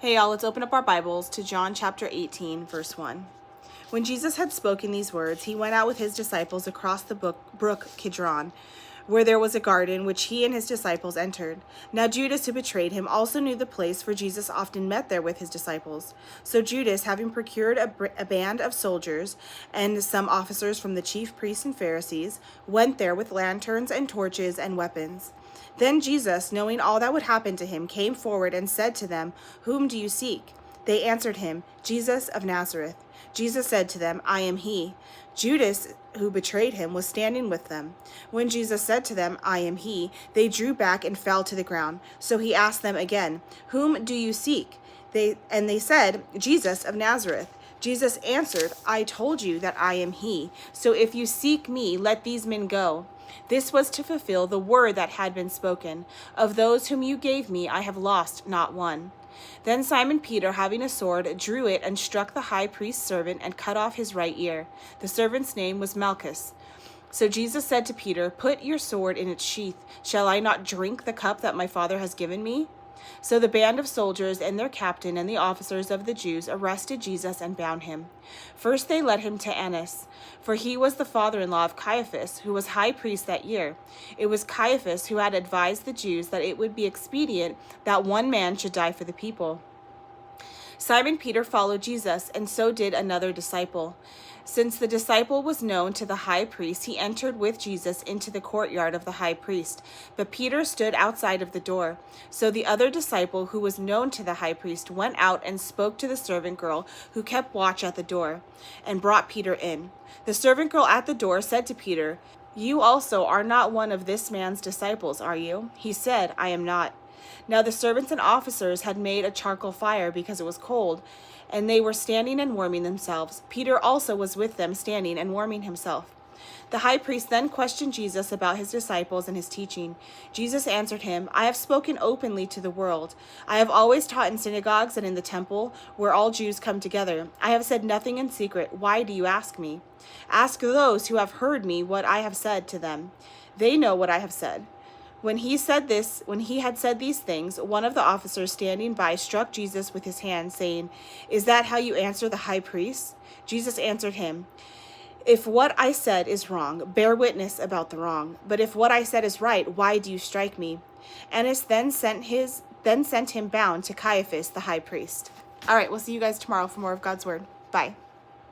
Hey y'all, let's open up our Bibles to John chapter 18, verse 1. When Jesus had spoken these words, he went out with his disciples across the brook Kidron, where there was a garden which he and his disciples entered. Now Judas, who betrayed him, also knew the place, for Jesus often met there with his disciples. So Judas, having procured a band of soldiers and some officers from the chief priests and Pharisees, went there with lanterns and torches and weapons. Then Jesus, knowing all that would happen to him, came forward and said to them, "Whom do you seek?" They answered him, "Jesus of Nazareth." Jesus said to them, "I am he." Judas, who betrayed him, was standing with them. When Jesus said to them, "I am he," they drew back and fell to the ground. So he asked them again, "Whom do you seek?" They said, "Jesus of Nazareth." Jesus answered, "I told you that I am he. So if you seek me, let these men go." This was to fulfill the word that had been spoken, "Of those whom you gave me, I have lost not one." Then Simon Peter, having a sword, drew it and struck the high priest's servant and cut off his right ear. The servant's name was Malchus. So Jesus said to Peter, "Put your sword in its sheath. Shall I not drink the cup that my Father has given me?" So the band of soldiers and their captain and the officers of the Jews arrested Jesus and bound him. First they led him to Annas, for he was the father-in-law of Caiaphas, who was high priest that year. It was Caiaphas who had advised the Jews that it would be expedient that one man should die for the people. Simon Peter followed Jesus, and so did another disciple. Since the disciple was known to the high priest, he entered with Jesus into the courtyard of the high priest. But Peter stood outside of the door. So the other disciple, who was known to the high priest, went out and spoke to the servant girl who kept watch at the door, and brought Peter in. The servant girl at the door said to Peter, "You also are not one of this man's disciples, are you?" He said, "I am not." Now the servants and officers had made a charcoal fire because it was cold, and they were standing and warming themselves. Peter also was with them, standing and warming himself. The high priest then questioned Jesus about his disciples and his teaching. Jesus answered him, "I have spoken openly to the world. I have always taught in synagogues and in the temple, where all Jews come together. I have said nothing in secret. Why do you ask me? Ask those who have heard me what I have said to them. They know what I have said." When he had said these things, one of the officers standing by struck Jesus with his hand, saying, "Is that how you answer the high priest?" Jesus answered him, "If what I said is wrong, bear witness about the wrong. But if what I said is right, why do you strike me?" Annas then sent him bound to Caiaphas the high priest. All right, we'll see you guys tomorrow for more of God's word. Bye.